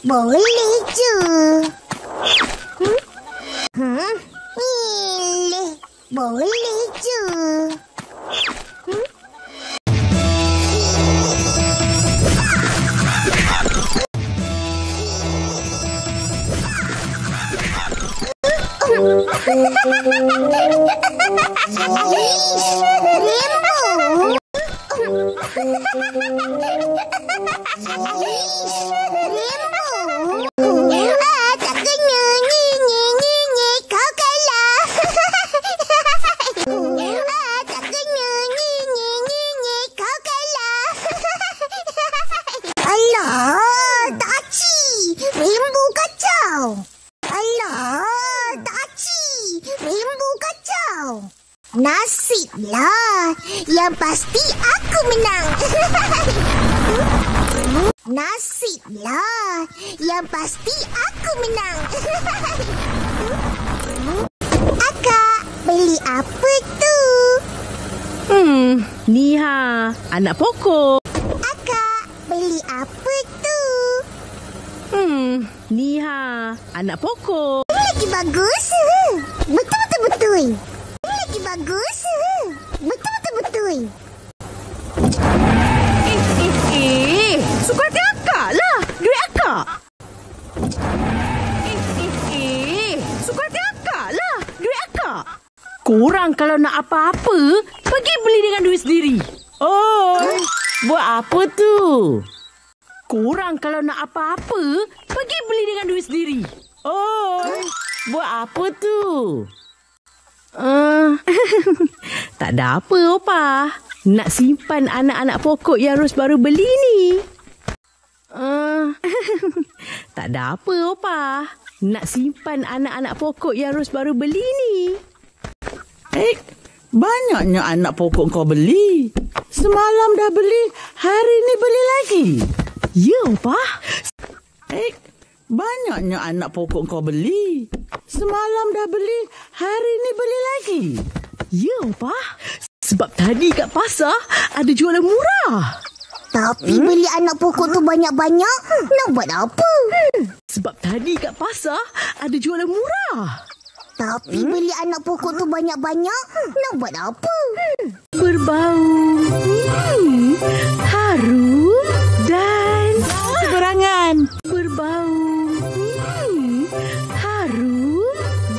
Boleh je. Boleh je. Tak kena. Kau kalah. Tak kena. Kau kalah. Alah, tak aci. Rainbow kacau. Alah, tak aci. Rainbow kacau. Nasiblah. Yang pasti aku menang. Nasiblah. Yang pasti aku menang. Akak, beli apa tu? Ni anak pokok. Akak, beli apa tu? Ni anak pokok. Ini lagi bagus. Betul. Ini lagi bagus. Betul. Suka hati akak lah. Duit akak. Suka hati akak lah. Duit akak. Korang kalau nak apa-apa, pergi beli dengan duit sendiri. Oh, buat apa tu? Korang kalau nak apa-apa, pergi beli dengan duit sendiri. Oh, buat apa tu? Tak ada apa, Opa. Nak simpan anak-anak pokok yang Ros baru beli ni. Tak ada apa, Opa. Nak simpan anak-anak pokok yang Ros baru beli ni. Banyaknya anak pokok kau beli. Semalam dah beli, hari ni beli lagi. Ya, Opa. Banyaknya anak pokok kau beli. Semalam dah beli, hari ni beli lagi. Ya, Opa. Sebab tadi kat pasar ada jualan murah. Tapi beli anak pokok tu banyak-banyak, nak buat apa? Sebab tadi kat pasar ada jualan murah. Tapi beli anak pokok tu banyak-banyak, nak buat apa? Berbau, harum dan Seberangan. berbau, harum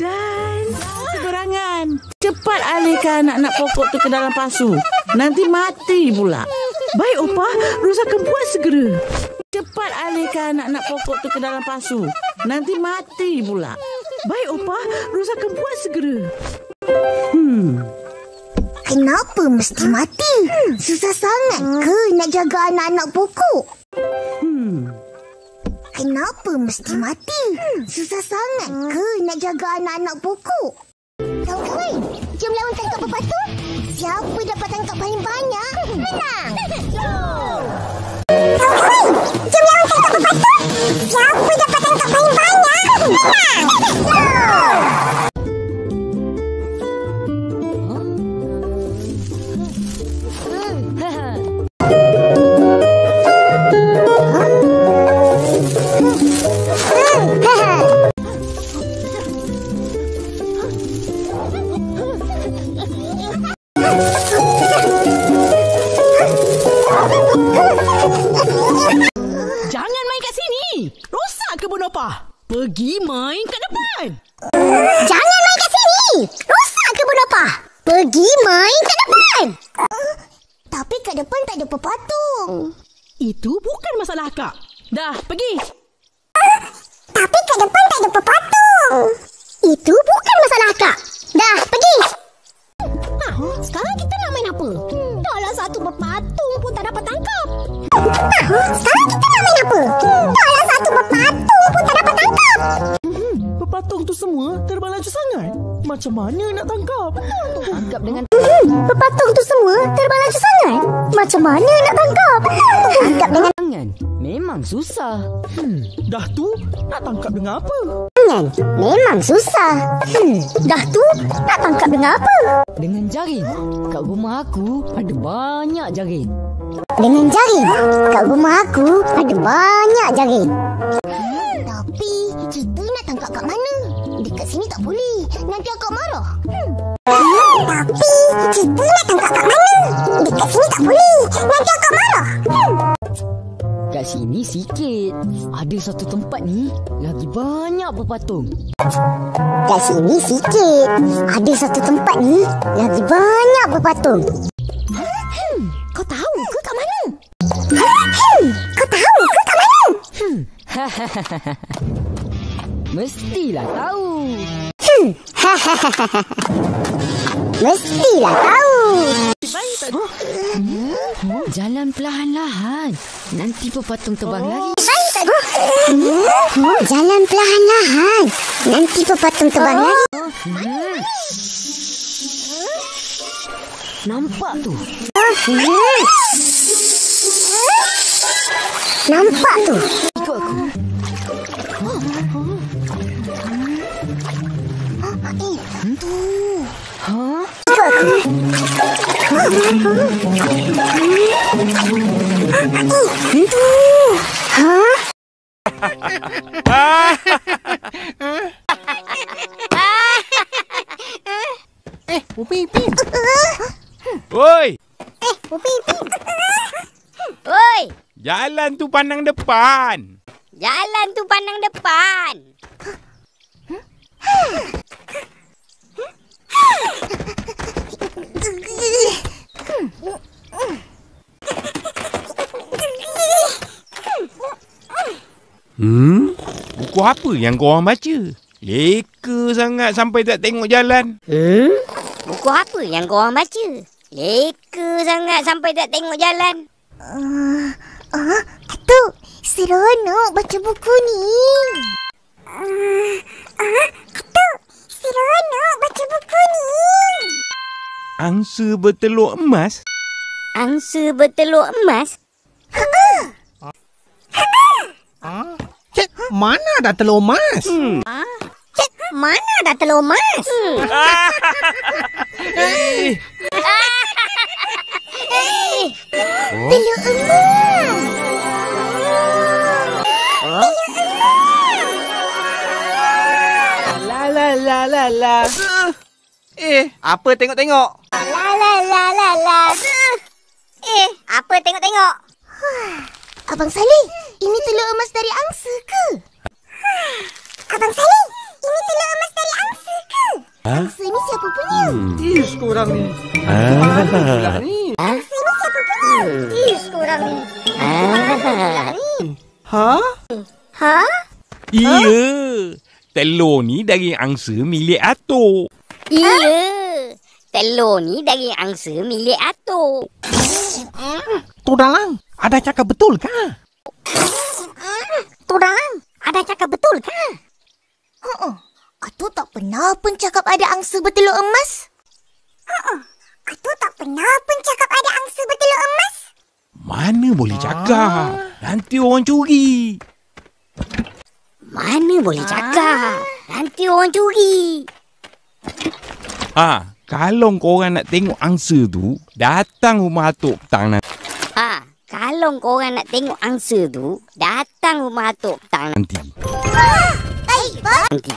dan Seberangan. Cepat alihkan anak-anak pokok tu ke dalam pasu. Nanti mati pula. Baik, Opa. Ros akan buat segera. Cepat alihkan anak-anak pokok tu ke dalam pasu. Nanti mati pula. Baik, Opa. Ros akan buat segera. Kenapa mesti mati? Susah sangat ke nak jaga anak-anak pokok? Kenapa mesti mati? Susah sangat ke nak jaga anak-anak pokok? Kawan-kawan, jom lawan tangkap pepatu. Siapa dapat tangkap paling banyak, menang. Kawan-kawan, jom lawan tangkap pepatu. Siapa dapat tangkap paling banyak, menang. Jangan main kat sini. Rosak kebun Opa. Pergi main kat depan. Jangan main kat sini. Rosak kebun apa? Pergi main kat depan. Tapi kat depan tak ada pepatung. Itu bukan masalah akak. Dah, pergi. Tapi kat depan tak ada pepatung. Itu bukan masalah akak. Dah, pergi. Sekarang kita nak main apa? Dahlah satu pepatung pun tak dapat tangkap. Sekarang kita nak main apa? Dahlah satu pepatung pun tak dapat tangkap. Pepatung tu semua terbang laju sangat. Macam mana nak tangkap? Tangkap dengan... Pepatung tu semua terbang laju sangat. Macam mana nak tangkap? Tangkap dengan tangan. Memang susah. Dah tu, nak tangkap dengan apa? ringan. Memang susah. Dah tu, nak tangkap dengan apa? Dengan jaring. Kat rumah aku ada banyak jaring. Dengan jaring. Kat rumah aku ada banyak jaring. Tapi kita nak tangkap kat mana? Dekat sini tak boleh. Nanti akak marah. Tapi kita nak tangkap kat mana? Dekat sini tak boleh. Nanti akak marah. Kat sini sikit. Ada satu tempat ni lagi banyak berpatung. Kat sini sikit. Ada satu tempat ni lagi banyak berpatung. Kau tahu ke kat mana? Kau tahu ke kat mana? Mestilah tahu. Mestilah tahu. Jalan perlahan-lahan. Nanti pepatung terbang lagi. Jalan perlahan-lahan. Nanti pepatung terbang lagi. Nampak tu? Nampak tu? Ikut aku. Tu. Ha? Ikut aku. Tu. Ha? Upin Ipin. Oi, Upin Ipin. Oi, jalan tu pandang depan. jalan tu pandang depan. Buku apa yang korang baca? Leka sangat sampai tak tengok jalan. Buku apa yang korang baca? Leka sangat sampai tak tengok jalan. Atuk, seronok baca buku ni. Atuk, seronok baca buku ni. Angsa bertelur emas? Angsa bertelur emas? Cik, mana ada telur emas? Cik, mana ada telur emas? Telur emas. La. Apa tengok-tengok? La. Apa tengok-tengok? Abang Saleh, ini telur emas dari angsa ke? Abang Saleh, ini telur emas dari angsa ke? Angsa ni siapa punya? Is korang ni. Angsa ni siapa punya? Korang ni. Ha? Ha? Iya. Telur ni dari angsa milik Atuk. Ya. Telur ni dari angsa milik Atuk. Tu Dalang, ada cakap betul kah? Tu Dalang, ada cakap betul ke? Atuk tak pernah pun cakap ada angsa bertelur emas. Atuk tak pernah pun cakap ada angsa bertelur emas. Mana boleh cakap? Nanti orang curi. Mana boleh cakap? Nanti orang curi. Kalau korang nak tengok angsa tu, datang rumah Atuk petang nanti. Kalau korang nak tengok angsa tu, datang rumah Atuk petang Nanti. nanti.